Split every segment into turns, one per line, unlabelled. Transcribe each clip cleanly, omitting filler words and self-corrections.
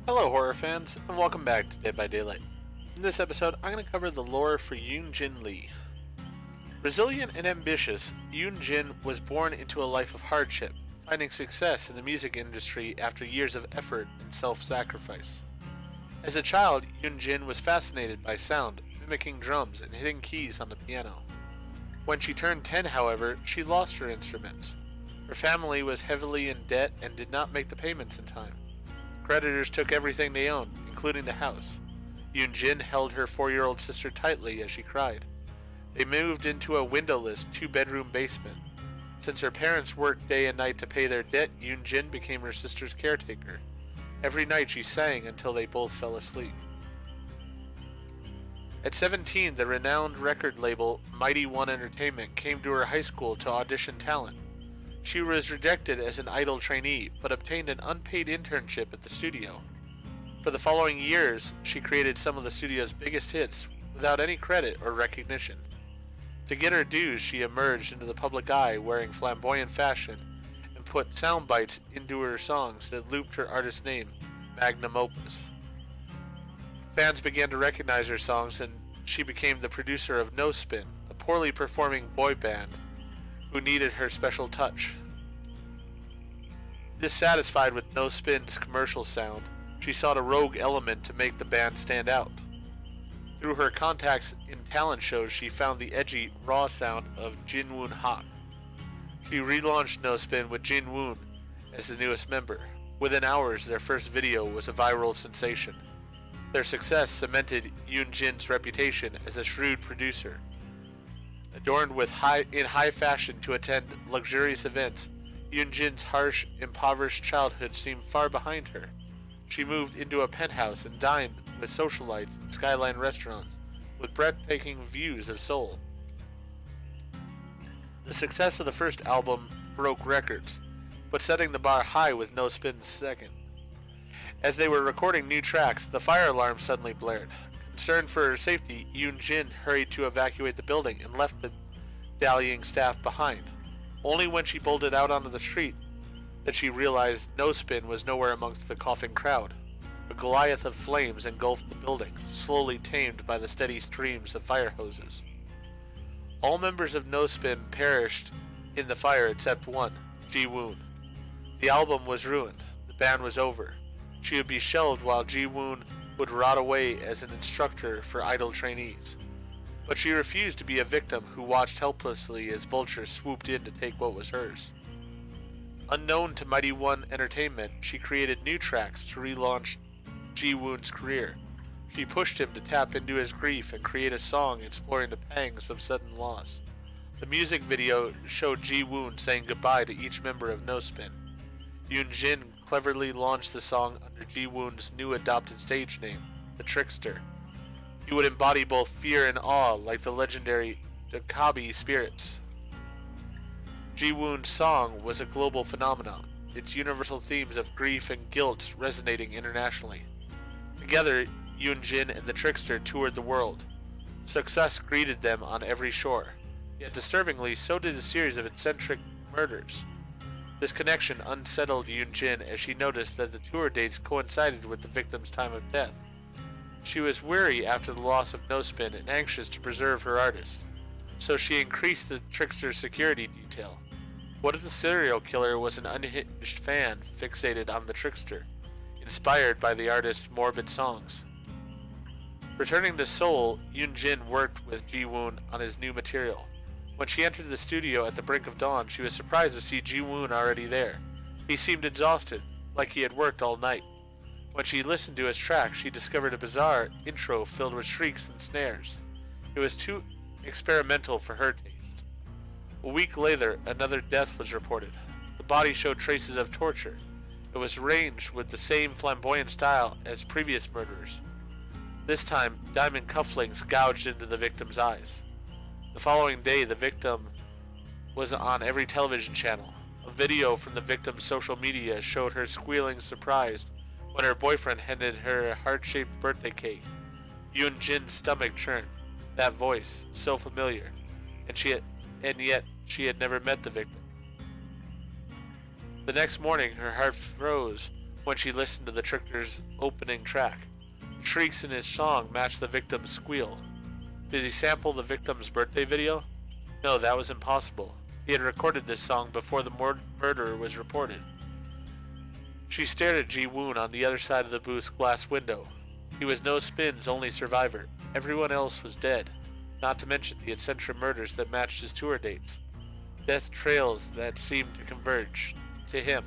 Hello horror fans, and welcome back to Dead by Daylight. In this episode, I'm going to cover the lore for Yun-Jin Lee. Resilient and ambitious, Yun-Jin was born into a life of hardship, finding success in the music industry after years of effort and self-sacrifice. As a child, Yun-Jin was fascinated by sound, mimicking drums and hitting keys on the piano. When she turned 10, however, she lost her instruments. Her family was heavily in debt and did not make the payments in time. Creditors took everything they owned, including the house. Yun-Jin held her 4-year-old sister tightly as she cried. They moved into a windowless 2-bedroom basement. Since her parents worked day and night to pay their debt, Yun-Jin became her sister's caretaker. Every night she sang until they both fell asleep. At 17, the renowned record label Mighty One Entertainment came to her high school to audition talent. She was rejected as an idol trainee, but obtained an unpaid internship at the studio. For the following years, she created some of the studio's biggest hits without any credit or recognition. To get her dues, she emerged into the public eye wearing flamboyant fashion and put sound bites into her songs that looped her artist name, magnum opus. Fans began to recognize her songs, and she became the producer of No Spin, a poorly performing boy band who needed her special touch. Dissatisfied with No Spin's commercial sound, she sought a rogue element to make the band stand out. Through her contacts in talent shows, she found the edgy, raw sound of Jin Woon Hak. She relaunched No Spin with Jin Woon as the newest member. Within hours, their first video was a viral sensation. Their success cemented Yun-Jin's reputation as a shrewd producer. Adorned with high fashion to attend luxurious events, Yun-Jin's harsh, impoverished childhood seemed far behind her. She moved into a penthouse and dined with socialites in skyline restaurants with breathtaking views of Seoul. The success of the first album broke records, but setting the bar high with No Spin's second. As they were recording new tracks, the fire alarm suddenly blared. Concerned for her safety, Yun-Jin hurried to evacuate the building and left the dallying staff behind. Only when she bolted out onto the street that she realized No Spin was nowhere amongst the coughing crowd. A Goliath of flames engulfed the building, slowly tamed by the steady streams of fire hoses. All members of No Spin perished in the fire except one, Ji-woon. The album was ruined. The band was over. She would be shelved while Ji-woon would rot away as an instructor for idol trainees. But she refused to be a victim who watched helplessly as vultures swooped in to take what was hers. Unknown to Mighty One Entertainment, she created new tracks to relaunch Ji-woon's career. She pushed him to tap into his grief and create a song exploring the pangs of sudden loss. The music video showed Ji-woon saying goodbye to each member of No Spin. Yun-Jin cleverly launched the song under Ji-woon's new adopted stage name, the Trickster. He would embody both fear and awe like the legendary Dakabi spirits. Ji-woon's song was a global phenomenon, its universal themes of grief and guilt resonating internationally. Together, Yun-Jin and the Trickster toured the world. Success greeted them on every shore. Yet disturbingly, so did a series of eccentric murders. This connection unsettled Yun-Jin as she noticed that the tour dates coincided with the victim's time of death. She was weary after the loss of No Spin and anxious to preserve her artist, so she increased the Trickster's security detail. What if the serial killer was an unhinged fan fixated on the Trickster, inspired by the artist's morbid songs? Returning to Seoul, Yun-Jin worked with Ji-woon on his new material. When she entered the studio at the brink of dawn, she was surprised to see Ji-woon already there. He seemed exhausted, like he had worked all night. When she listened to his track, she discovered a bizarre intro filled with shrieks and snares. It was too experimental for her taste. A week later, another death was reported. The body showed traces of torture. It was arranged with the same flamboyant style as previous murderers. This time, diamond cufflinks gouged into the victim's eyes. The following day, the victim was on every television channel. A video from the victim's social media showed her squealing surprised when her boyfriend handed her a heart-shaped birthday cake. Yun-Jin's stomach churned. That voice, so familiar, and yet she had never met the victim. The next morning, her heart froze when she listened to the trickster's opening track. The shrieks in his song matched the victim's squeal. Did he sample the victim's birthday video? No, that was impossible. He had recorded this song before the murder was reported. She stared at Ji-woon on the other side of the booth's glass window. He was No Spin's only survivor. Everyone else was dead, not to mention the eccentric murders that matched his tour dates. Death trails that seemed to converge to him.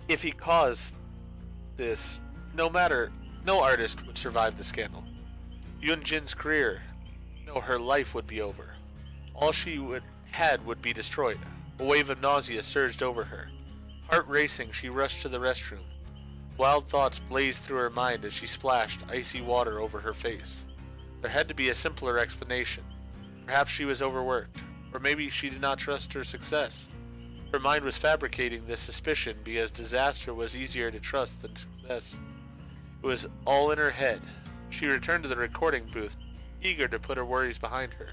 If he caused this, no artist would survive the scandal. Yun-Jin's career, no, her life would be over. All she would be destroyed. A wave of nausea surged over her. Heart racing, she rushed to the restroom. Wild thoughts blazed through her mind as she splashed icy water over her face. There had to be a simpler explanation. Perhaps she was overworked, or maybe she did not trust her success. Her mind was fabricating this suspicion because disaster was easier to trust than success. It was all in her head. She returned to the recording booth, eager to put her worries behind her.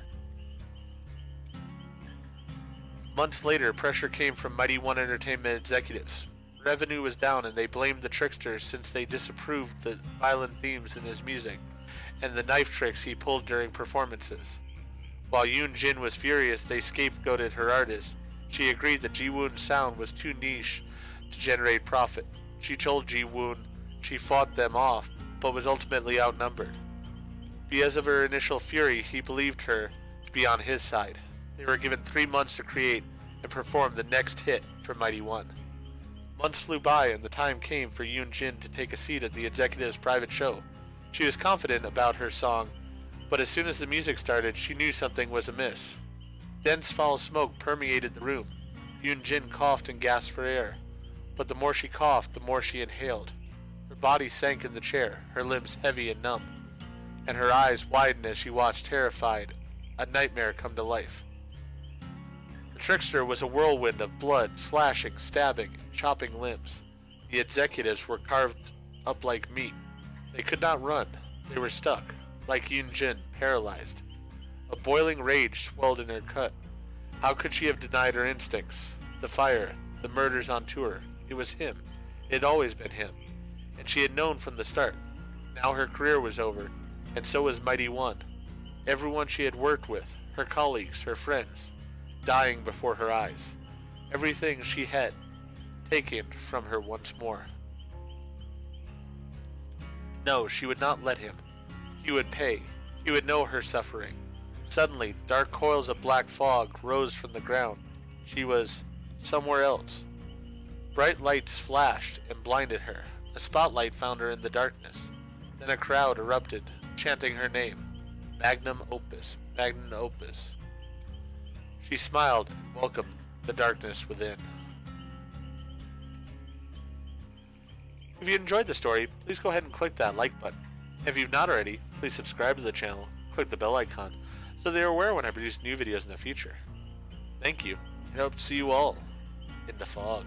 Months later, pressure came from Mighty One Entertainment executives. Revenue was down and they blamed the trickster since they disapproved the violent themes in his music and the knife tricks he pulled during performances. While Yun-Jin was furious they scapegoated her artist, she agreed that Ji-woon's sound was too niche to generate profit. She told Ji-woon she fought them off, but was ultimately outnumbered. Because of her initial fury, he believed her to be on his side. They were given 3 months to create and perform the next hit for Mighty One. Months flew by and the time came for Yun-Jin to take a seat at the executive's private show. She was confident about her song, but as soon as the music started, she knew something was amiss. Dense foul smoke permeated the room. Yun-Jin coughed and gasped for air, but the more she coughed, the more she inhaled. Her body sank in the chair, her limbs heavy and numb, and her eyes widened as she watched, terrified, a nightmare come to life. The trickster was a whirlwind of blood, slashing, stabbing, and chopping limbs. The executives were carved up like meat. They could not run. They were stuck, like Yun-Jin, paralyzed. A boiling rage swelled in her gut. How could she have denied her instincts? The fire, the murders on tour. It was him. It had always been him. And she had known from the start. Now her career was over, and so was Mighty One. Everyone she had worked with, her colleagues, her friends, dying before her eyes. Everything she had taken from her once more. No, she would not let him. He would pay. He would know her suffering. Suddenly, dark coils of black fog rose from the ground. She was somewhere else. Bright lights flashed and blinded her. A spotlight found her in the darkness. Then a crowd erupted, chanting her name. Magnum opus, magnum opus. She smiled and welcomed the darkness within. If you enjoyed the story, please go ahead and click that like button. If you've not already, please subscribe to the channel, click the bell icon, so they are aware when I produce new videos in the future. Thank you, and I hope to see you all in the fog.